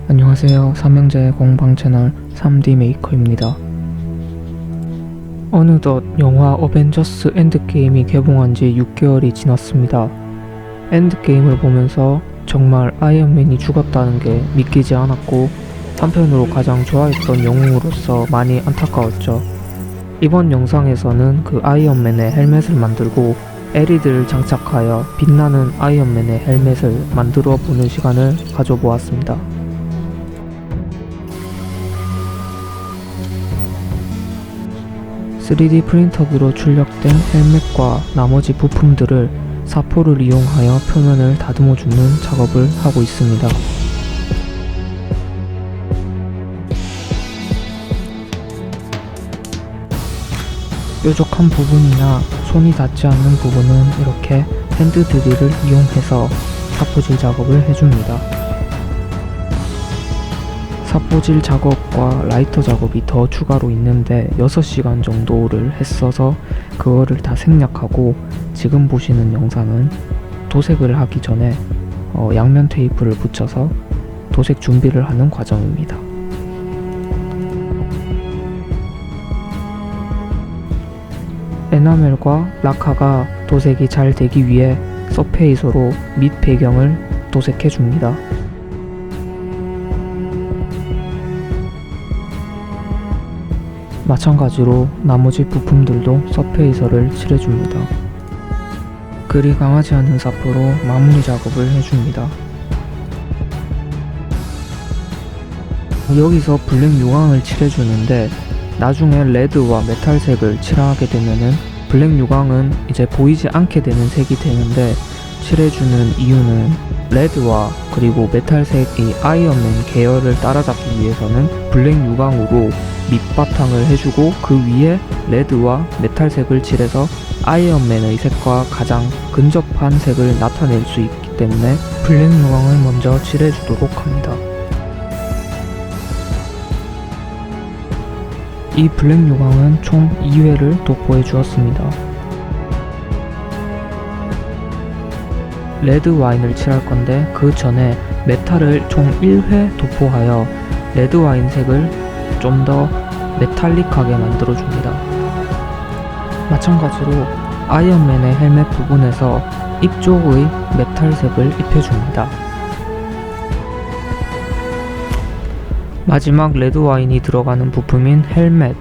안녕하세요. 삼형제 공방 채널 3D 메이커입니다. 어느덧 영화 어벤져스 엔드게임이 개봉한 지 6개월이 지났습니다. 엔드게임을 보면서 정말 아이언맨이 죽었다는 게 믿기지 않았고, 한편으로 가장 좋아했던 영웅으로서 많이 안타까웠죠. 이번 영상에서는 그 아이언맨의 헬멧을 만들고 LED를 장착하여 빛나는 아이언맨의 헬멧을 만들어 보는 시간을 가져보았습니다. 3D 프린터기로 출력된 헬멧과 나머지 부품들을 사포를 이용하여 표면을 다듬어 주는 작업을 하고 있습니다. 뾰족한 부분이나 손이 닿지 않는 부분은 이렇게 핸드 드릴을 이용해서 사포질 작업을 해줍니다. 사포질 작업과 라이터 작업이 더 추가로 있는데 6시간 정도를 했어서 그거를 다 생략하고, 지금 보시는 영상은 도색을 하기 전에 양면 테이프를 붙여서 도색 준비를 하는 과정입니다. 에나멜과 라카가 도색이 잘 되기 위해 서페이서로 밑 배경을 도색해 줍니다. 마찬가지로 나머지 부품들도 서페이서를 칠해줍니다. 그리 강하지 않은 사포로 마무리 작업을 해줍니다. 여기서 블랙 유광을 칠해주는데, 나중에 레드와 메탈색을 칠하게 되면은 블랙 유광은 이제 보이지 않게 되는 색이 되는데, 칠해주는 이유는 레드와 그리고 메탈색이 아이언맨 계열을 따라잡기 위해서는 블랙 유광으로 밑바탕을 해주고 그 위에 레드와 메탈색을 칠해서 아이언맨의 색과 가장 근접한 색을 나타낼 수 있기 때문에 블랙 유광을 먼저 칠해주도록 합니다. 이 블랙 유광은 총 2회를 도포해 주었습니다. 레드 와인을 칠할 건데, 그 전에 메탈을 총 1회 도포하여 레드 와인 색을 좀 더 메탈릭하게 만들어 줍니다. 마찬가지로 아이언맨의 헬멧 부분에서 입 쪽의 메탈색을 입혀줍니다. 마지막 레드 와인이 들어가는 부품인 헬멧,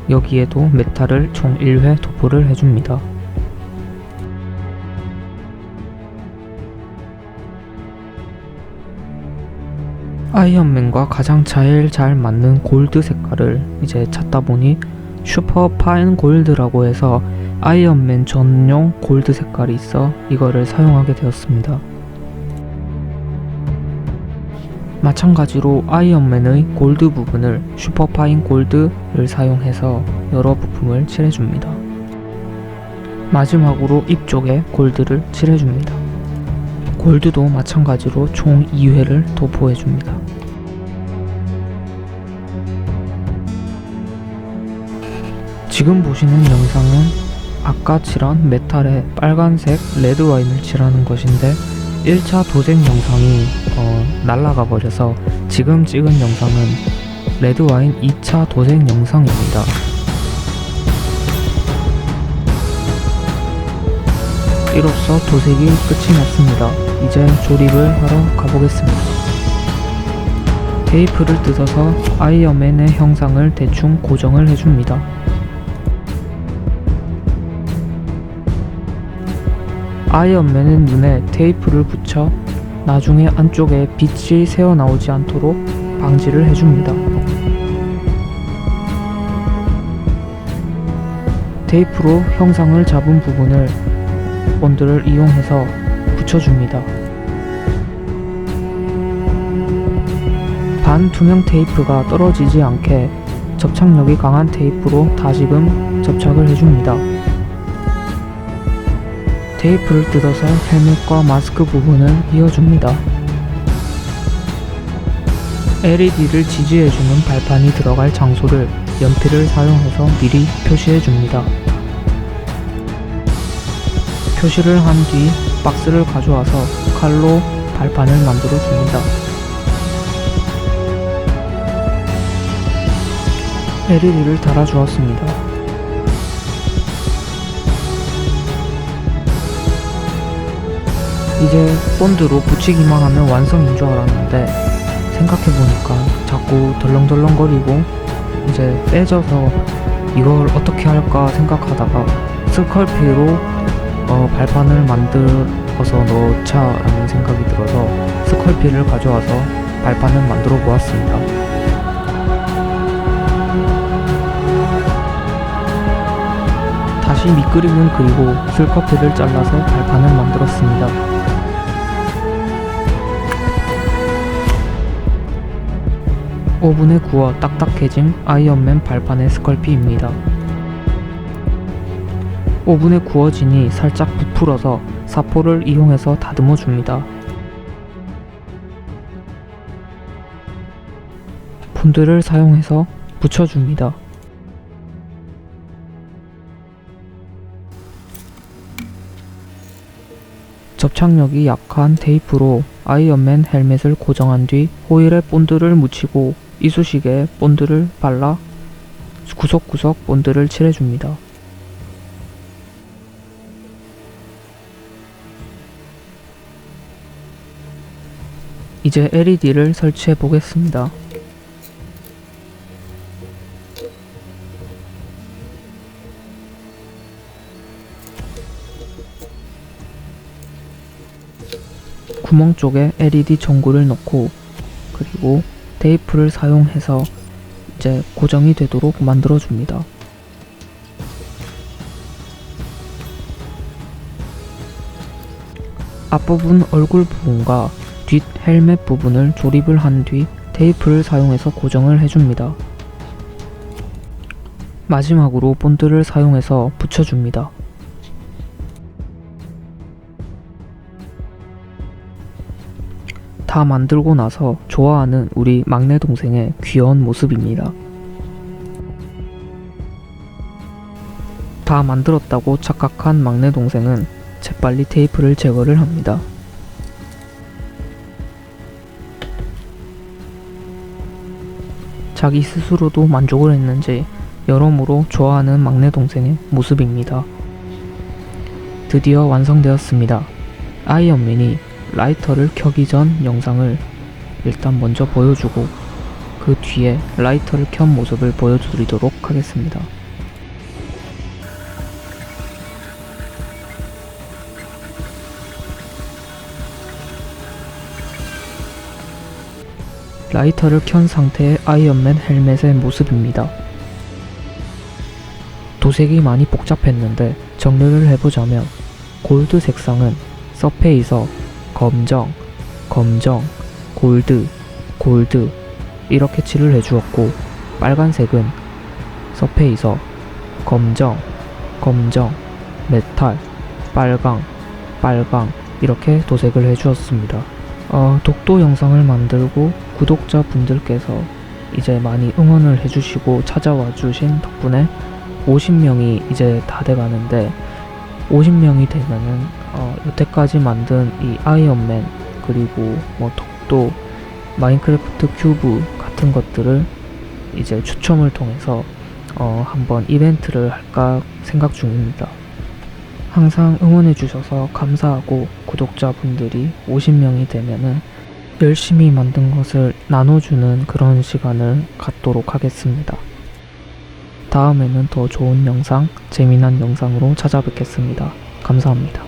여기에도 메탈을 총 1회 도포를 해줍니다. 아이언맨과 가장 제일 잘 맞는 골드 색깔을 이제 찾다 보니 슈퍼 파인 골드라고 해서 아이언맨 전용 골드 색깔이 있어 이거를 사용하게 되었습니다. 마찬가지로 아이언맨의 골드 부분을 슈퍼 파인 골드를 사용해서 여러 부품을 칠해줍니다. 마지막으로 입 쪽에 골드를 칠해줍니다. 골드도 마찬가지로 총 2회를 도포해줍니다. 지금 보시는 영상은 아까 칠한 메탈에 빨간색 레드 와인을 칠하는 것인데, 1차 도색 영상이 날아가 버려서 지금 찍은 영상은 레드 와인 2차 도색 영상입니다. 이로써 도색이 끝이 났습니다. 이제 조립을 하러 가보겠습니다. 테이프를 뜯어서 아이언맨의 형상을 대충 고정을 해줍니다. 아이언맨의 눈에 테이프를 붙여 나중에 안쪽에 빛이 새어나오지 않도록 방지를 해줍니다. 테이프로 형상을 잡은 부분을 본드를 이용해서 붙여줍니다. 반투명 테이프가 떨어지지 않게 접착력이 강한 테이프로 다시금 접착을 해줍니다. 테이프를 뜯어서 헬멧과 마스크 부분을 이어줍니다. LED를 지지해주는 발판이 들어갈 장소를 연필을 사용해서 미리 표시해줍니다. 표시를 한 뒤 박스를 가져와서 칼로 발판을 만들어 줍니다. LED를 달아주었습니다. 이제 본드로 붙이기만 하면 완성인 줄 알았는데 생각해보니까 자꾸 덜렁덜렁거리고 이제 빼져서 이걸 어떻게 할까 생각하다가 스컬피로 발판을 만들어서 넣자라는 생각이 들어서 스컬피를 가져와서 발판을 만들어 보았습니다. 다시 밑그림을 그리고 스컬피를 잘라서 발판을 만들었습니다. 오븐에 구워 딱딱해진 아이언맨 발판의 스컬피입니다. 오븐에 구워지니 살짝 부풀어서 사포를 이용해서 다듬어 줍니다. 본드를 사용해서 붙여줍니다. 접착력이 약한 테이프로 아이언맨 헬멧을 고정한 뒤 호일에 본드를 묻히고 이쑤시개에 본드를 발라 구석구석 본드를 칠해줍니다. 이제 LED를 설치해 보겠습니다. 구멍 쪽에 LED 전구를 넣고 그리고 테이프를 사용해서 이제 고정이 되도록 만들어 줍니다. 앞부분 얼굴 부분과 뒷 헬멧 부분을 조립을 한 뒤 테이프를 사용해서 고정을 해줍니다. 마지막으로 본드를 사용해서 붙여줍니다. 다 만들고 나서 좋아하는 우리 막내 동생의 귀여운 모습입니다. 다 만들었다고 착각한 막내 동생은 재빨리 테이프를 제거를 합니다. 자기 스스로도 만족을 했는지 여러모로 좋아하는 막내 동생의 모습입니다. 드디어 완성되었습니다. 아이언맨이 라이터를 켜기 전 영상을 일단 먼저 보여주고 그 뒤에 라이터를 켠 모습을 보여드리도록 하겠습니다. 라이터를 켠 상태의 아이언맨 헬멧의 모습입니다. 도색이 많이 복잡했는데 정리를 해보자면 골드 색상은 서페이서 검정, 검정, 골드, 골드 이렇게 칠을 해주었고 빨간색은 서페이서 검정, 검정, 메탈, 빨강, 빨강 이렇게 도색을 해주었습니다. 독도 영상을 만들고 구독자분들께서 이제 많이 응원을 해주시고 찾아와 주신 덕분에 50명이 이제 다 돼가는데 50명이 되면은 여태까지 만든 이 아이언맨 그리고 뭐 독도, 마인크래프트 큐브 같은 것들을 이제 추첨을 통해서 한번 이벤트를 할까 생각 중입니다. 항상 응원해 주셔서 감사하고 구독자분들이 50명이 되면은 열심히 만든 것을 나눠주는 그런 시간을 갖도록 하겠습니다. 다음에는 더 좋은 영상, 재미난 영상으로 찾아뵙겠습니다. 감사합니다.